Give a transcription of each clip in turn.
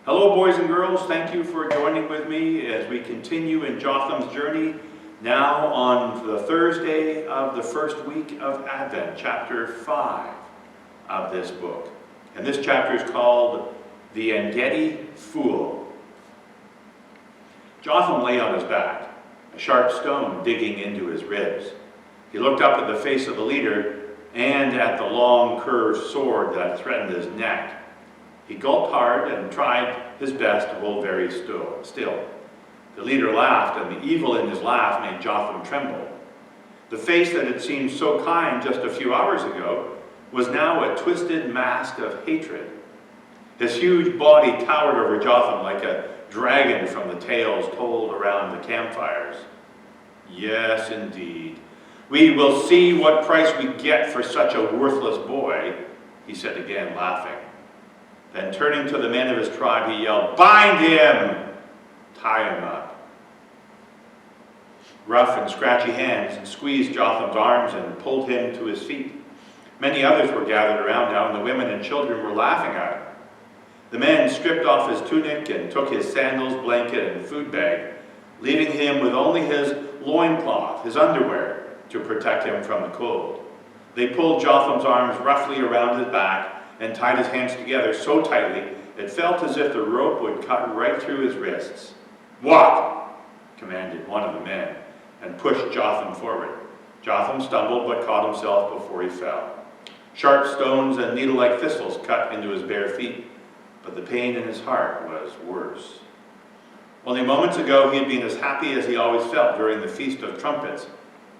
Hello, boys and girls. Thank you for joining with me as we continue in Jotham's journey, now on the Thursday of the first week of Advent, chapter 5 of this book. And this chapter is called The Engedi Fool. Jotham lay on his back, a sharp stone digging into his ribs. He looked up at the face of the leader and at the long curved sword that threatened his neck. He gulped hard and tried his best to hold very still. The leader laughed, and the evil in his laugh made Jotham tremble. The face that had seemed so kind just a few hours ago was now a twisted mask of hatred. His huge body towered over Jotham like a dragon from the tales told around the campfires. Yes, indeed. We will see what price we get for such a worthless boy, he said again, laughing. Then turning to the men of his tribe, he yelled, "Bind him! Tie him up." Rough and scratchy hands squeezed Jotham's arms and pulled him to his feet. Many others were gathered around now, and the women and children were laughing at him. The men stripped off his tunic and took his sandals, blanket, and food bag, leaving him with only his loincloth, his underwear, to protect him from the cold. They pulled Jotham's arms roughly around his back and tied his hands together so tightly it felt as if the rope would cut right through his wrists. "Walk!" commanded one of the men, and pushed Jotham forward. Jotham stumbled but caught himself before he fell. Sharp stones and needle-like thistles cut into his bare feet, but the pain in his heart was worse. Only moments ago he had been as happy as he always felt during the Feast of Trumpets,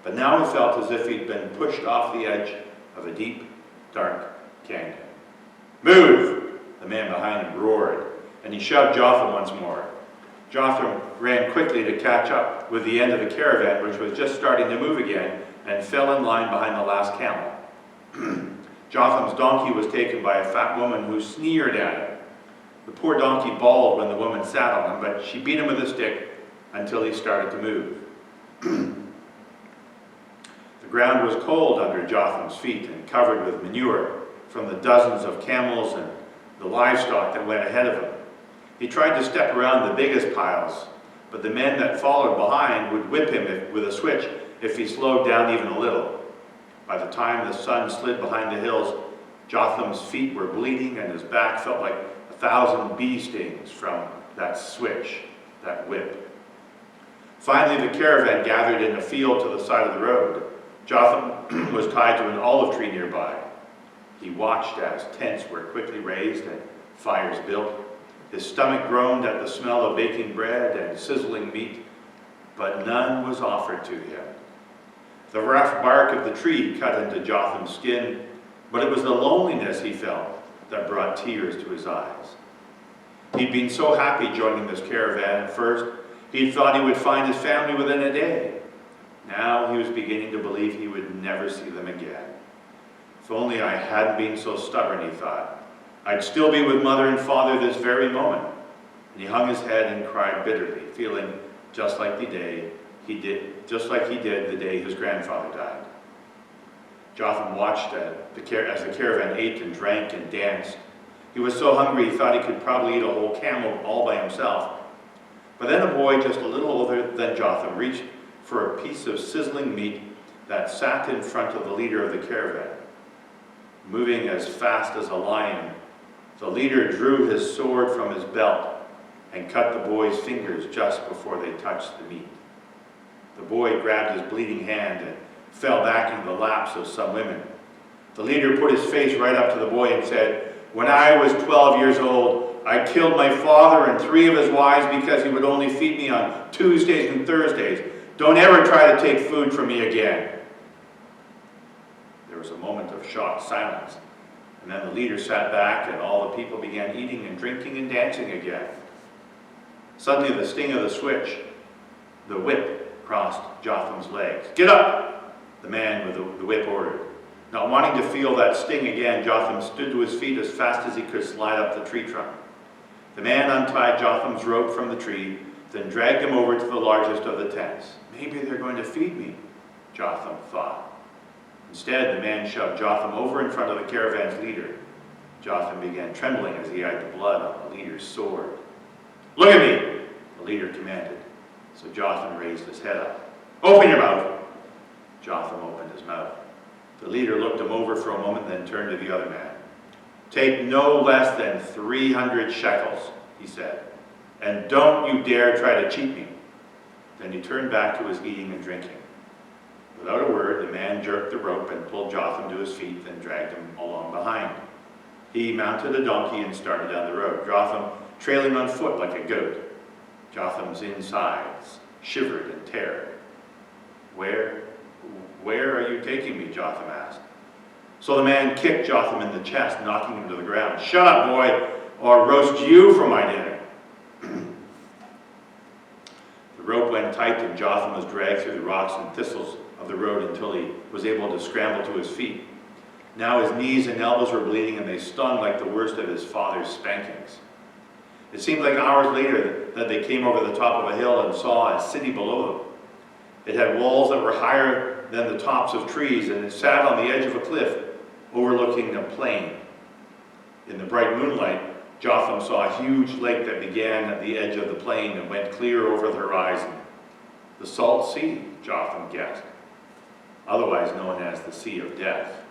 but now he felt as if he'd been pushed off the edge of a deep, dark canyon. "Move!" the man behind him roared, and he shoved Jotham once more. Jotham ran quickly to catch up with the end of the caravan, which was just starting to move again, and fell in line behind the last camel. Jotham's donkey was taken by a fat woman who sneered at him. The poor donkey bawled when the woman sat on him, but she beat him with a stick until he started to move. The ground was cold under Jotham's feet and covered with manure from the dozens of camels and the livestock that went ahead of him. He tried to step around the biggest piles, but the men that followed behind would whip him with a switch if he slowed down even a little. By the time the sun slid behind the hills, Jotham's feet were bleeding and his back felt like 1,000 bee stings from that switch, that whip. Finally, the caravan gathered in a field to the side of the road. Jotham was tied to an olive tree nearby. He watched as tents were quickly raised and fires built. His stomach groaned at the smell of baking bread and sizzling meat, but none was offered to him. The rough bark of the tree cut into Jotham's skin, but it was the loneliness he felt that brought tears to his eyes. He'd been so happy joining this caravan at first. He'd thought he would find his family within a day. Now he was beginning to believe he would never see them again. If only I hadn't been so stubborn, he thought. I'd still be with mother and father this very moment. And he hung his head and cried bitterly, feeling just like he did the day his grandfather died. Jotham watched as the caravan ate and drank and danced. He was so hungry he thought he could probably eat a whole camel all by himself. But then a boy just a little older than Jotham reached for a piece of sizzling meat that sat in front of the leader of the caravan. Moving as fast as a lion, the leader drew his sword from his belt and cut the boy's fingers just before they touched the meat. The boy grabbed his bleeding hand and fell back into the laps of some women. The leader put his face right up to the boy and said, "When I was 12 years old, I killed my father and 3 of his wives because he would only feed me on Tuesdays and Thursdays. Don't ever try to take food from me again." There was a moment of shocked silence, and then the leader sat back and all the people began eating and drinking and dancing again. Suddenly the sting of the switch, the whip, crossed Jotham's legs. "Get up!" the man with the whip ordered. Not wanting to feel that sting again, Jotham stood to his feet as fast as he could slide up the tree trunk. The man untied Jotham's rope from the tree, then dragged him over to the largest of the tents. Maybe they're going to feed me, Jotham thought. Instead, the man shoved Jotham over in front of the caravan's leader. Jotham began trembling as he eyed the blood on the leader's sword. "Look at me," the leader commanded. So Jotham raised his head up. "Open your mouth." Jotham opened his mouth. The leader looked him over for a moment, then turned to the other man. "Take no less than 300 shekels, he said, "and don't you dare try to cheat me." Then he turned back to his eating and drinking. Without a word, the man jerked the rope and pulled Jotham to his feet, then dragged him along behind. He mounted a donkey and started down the road, Jotham trailing on foot like a goat. Jotham's insides shivered in terror. Where are you taking me?" Jotham asked. So the man kicked Jotham in the chest, knocking him to the ground. "Shut up, boy, or roast you for my dinner." The rope went tight and Jotham was dragged through the rocks and thistles of the road until he was able to scramble to his feet. Now his knees and elbows were bleeding and they stung like the worst of his father's spankings. It seemed like hours later that they came over the top of a hill and saw a city below them. It had walls that were higher than the tops of trees, and it sat on the edge of a cliff overlooking a plain. In the bright moonlight, Jotham saw a huge lake that began at the edge of the plain and went clear over the horizon. The Salt Sea, Jotham guessed, otherwise known as the Sea of Death.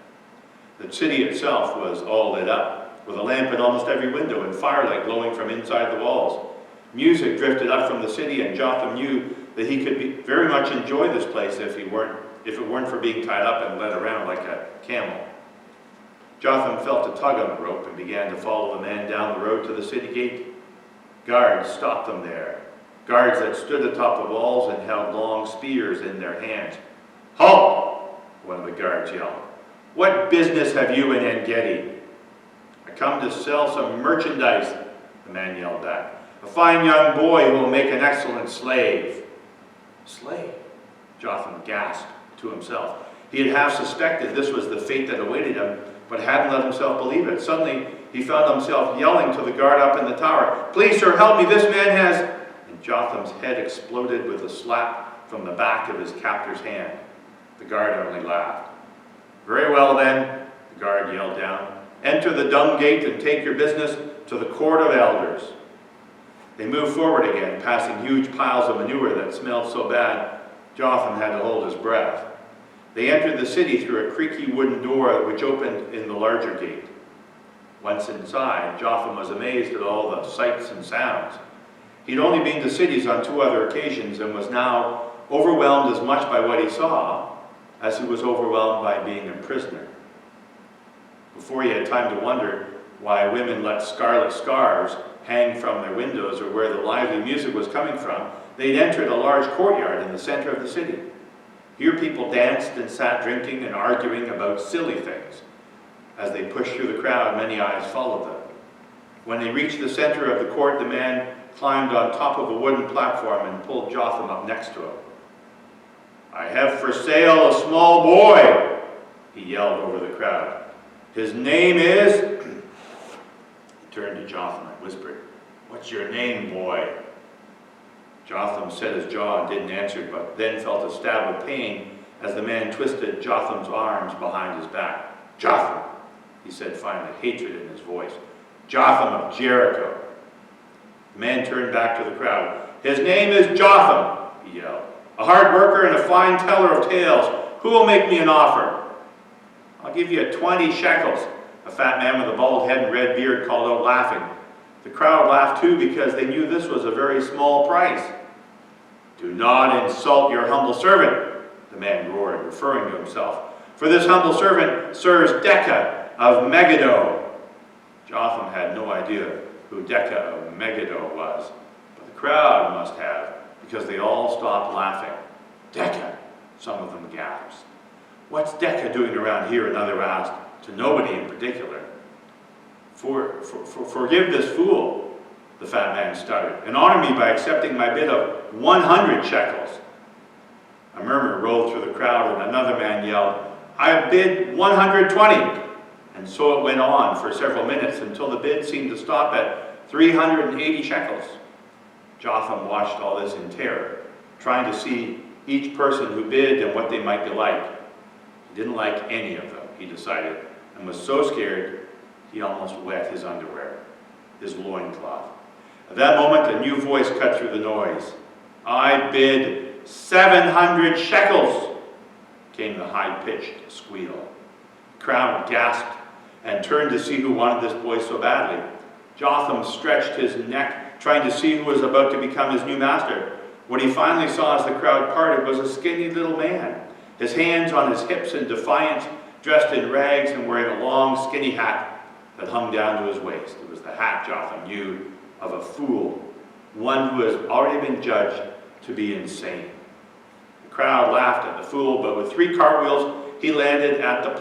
The city itself was all lit up, with a lamp in almost every window and firelight glowing from inside the walls. Music drifted up from the city, and Jotham knew that he could very much enjoy this place if it weren't for being tied up and led around like a camel. Jotham felt a tug on the rope and began to follow the man down the road to the city gate. Guards stopped them there, guards that stood atop the walls and held long spears in their hands. "Halt!" one of the guards yelled. "What business have you in En-Gedi?" "I come to sell some merchandise," the man yelled back. "A fine young boy who will make an excellent slave." "Slave?" Jotham gasped to himself. He had half suspected this was the fate that awaited him, but hadn't let himself believe it. Suddenly, he found himself yelling to the guard up in the tower, "Please, sir, help me, this man has..." And Jotham's head exploded with a slap from the back of his captor's hand. The guard only laughed. "Very well then," the guard yelled down, "enter the dung gate and take your business to the court of elders." They moved forward again, passing huge piles of manure that smelled so bad Jotham had to hold his breath. They entered the city through a creaky wooden door which opened in the larger gate. Once inside, Jotham was amazed at all the sights and sounds. He'd only been to cities on 2 other occasions and was now overwhelmed as much by what he saw as he was overwhelmed by being a prisoner. Before he had time to wonder why women let scarlet scarves hang from their windows or where the lively music was coming from, they'd entered a large courtyard in the center of the city. Here people danced and sat drinking and arguing about silly things. As they pushed through the crowd, many eyes followed them. When they reached the center of the court, the man climbed on top of a wooden platform and pulled Jotham up next to him. "I have for sale a small boy," he yelled over the crowd. "His name is..." He turned to Jotham and whispered, "What's your name, boy?" Jotham set his jaw and didn't answer, but then felt a stab of pain as the man twisted Jotham's arms behind his back. "Jotham," he said finally, hatred in his voice. "Jotham of Jericho." The man turned back to the crowd. "His name is Jotham," he yelled. "A hard worker and a fine teller of tales. Who will make me an offer?" "I'll give you 20 shekels, a fat man with a bald head and red beard called out, laughing. The crowd laughed too because they knew this was a very small price. "Do not insult your humble servant," the man roared, referring to himself. "For this humble servant serves Decca of Megiddo." Jotham had no idea who Decca of Megiddo was, but the crowd must have, because they all stopped laughing. "Decca," some of them gasped. "What's Decca doing around here?" another asked, to nobody in particular. Forgive this fool," the fat man stuttered, "and honor me by accepting my bid of 100 shekels. A murmur rolled through the crowd, and another man yelled, "I bid 120. And so it went on for several minutes until the bid seemed to stop at 380 shekels. Jotham watched all this in terror, trying to see each person who bid and what they might be like. He didn't like any of them, he decided, and was so scared he almost wet his underwear, his loincloth. At that moment, a new voice cut through the noise. "I bid 700 shekels, came the high-pitched squeal. The crowd gasped and turned to see who wanted this boy so badly. Jotham stretched his neck, trying to see who was about to become his new master. What he finally saw as the crowd parted was a skinny little man, his hands on his hips in defiance, dressed in rags and wearing a long, skinny hat that hung down to his waist. It was the hat Jotham knew of a fool, one who has already been judged to be insane. The crowd laughed at the fool, but with 3 cartwheels, he landed at the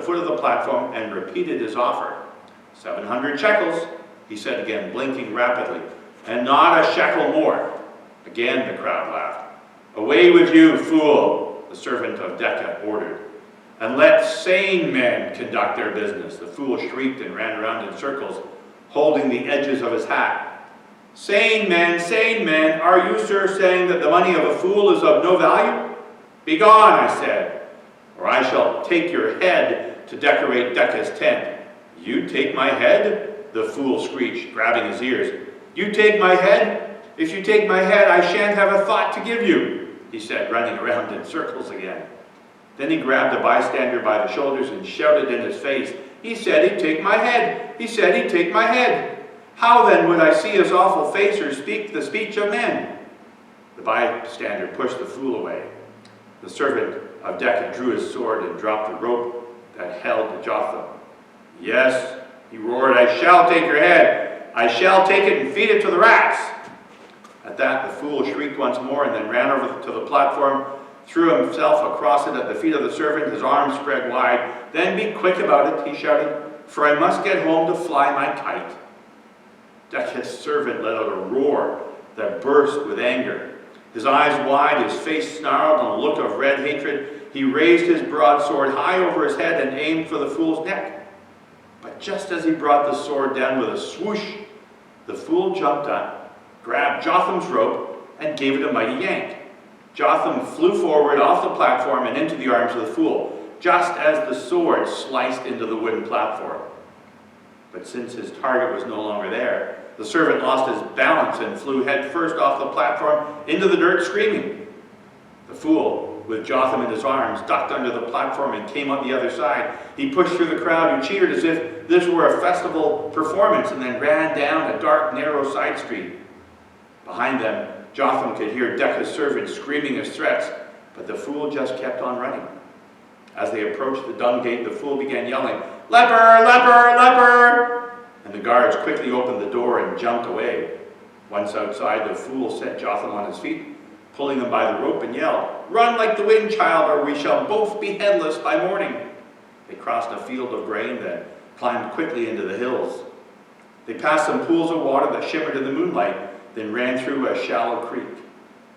foot of the platform and repeated his offer. 700 shekels, he said again, blinking rapidly, and not a shekel more. Again the crowd laughed. "Away with you, fool," the servant of Decca ordered, "and let sane men conduct their business." The fool shrieked and ran around in circles, holding the edges of his hat. Sane men, are you, sir, saying that the money of a fool is of no value? Begone, I said, or I shall take your head to decorate Decca's tent." "You take my head?" the fool screeched, grabbing his ears. "You take my head? If you take my head, I shan't have a thought to give you," he said, running around in circles again. Then he grabbed a bystander by the shoulders and shouted in his face, "He said he'd take my head. He said he'd take my head. How then would I see his awful face or speak the speech of men?" The bystander pushed the fool away. The servant of Decca drew his sword and dropped the rope that held Jotham. "Yes," he roared, "I shall take your head. I shall take it and feed it to the rats." At that, the fool shrieked once more and then ran over to the platform, threw himself across it at the feet of the servant, his arms spread wide. "Then be quick about it," he shouted, "for I must get home to fly my kite." Decca's servant let out a roar that burst with anger. His eyes wide, his face snarled in a look of red hatred, he raised his broadsword high over his head and aimed for the fool's neck. But just as he brought the sword down with a swoosh, the fool jumped up, grabbed Jotham's rope, and gave it a mighty yank. Jotham flew forward off the platform and into the arms of the fool, just as the sword sliced into the wooden platform. But since his target was no longer there, the servant lost his balance and flew headfirst off the platform into the dirt, screaming. The fool, with Jotham in his arms, ducked under the platform and came up the other side. He pushed through the crowd who cheered as if this were a festival performance and then ran down a dark, narrow side street. Behind them, Jotham could hear Decca's servant screaming his threats, but the fool just kept on running. As they approached the dung gate, the fool began yelling, "Leper! Leper! Leper!" And the guards quickly opened the door and jumped away. Once outside, the fool set Jotham on his feet, pulling him by the rope, and yelled, "Run like the wind, child, or we shall both be headless by morning." They crossed a field of grain, then climbed quickly into the hills. They passed some pools of water that shimmered in the moonlight, then ran through a shallow creek.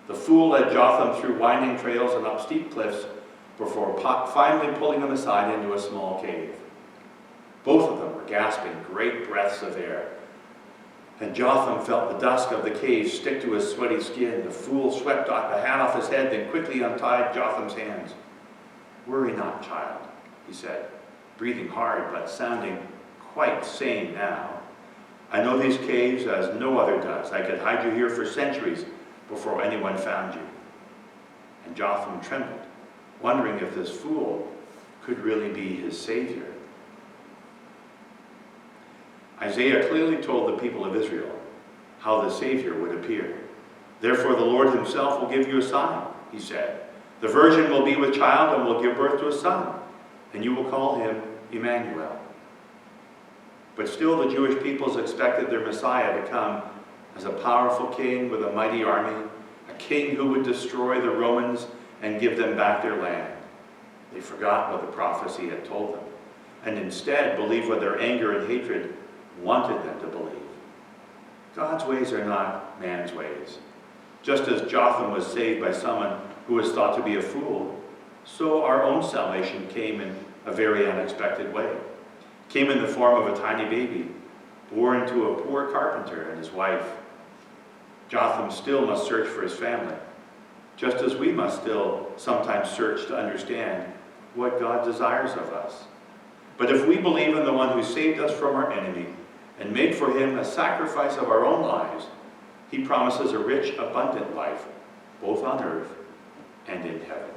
The fool led Jotham through winding trails and up steep cliffs before finally pulling him aside into a small cave. Both of them were gasping great breaths of air, and Jotham felt the dusk of the cave stick to his sweaty skin. The fool swept the hat off his head, then quickly untied Jotham's hands. "Worry not, child," he said, breathing hard but sounding quite sane now. "I know these caves as no other does. I could hide you here for centuries before anyone found you." And Jotham trembled, wondering if this fool could really be his savior. Isaiah clearly told the people of Israel how the Savior would appear. "Therefore the Lord himself will give you a sign," he said. "The virgin will be with child and will give birth to a son, and you will call him Emmanuel." But still the Jewish peoples expected their Messiah to come as a powerful king with a mighty army, a king who would destroy the Romans and give them back their land. They forgot what the prophecy had told them, and instead believed what their anger and hatred wanted them to believe. God's ways are not man's ways. Just as Jotham was saved by someone who was thought to be a fool, so our own salvation came in a very unexpected way. Came in the form of a tiny baby, born to a poor carpenter and his wife. Jotham still must search for his family, just as we must still sometimes search to understand what God desires of us. But if we believe in the one who saved us from our enemy and made for him a sacrifice of our own lives, he promises a rich, abundant life, both on earth and in heaven.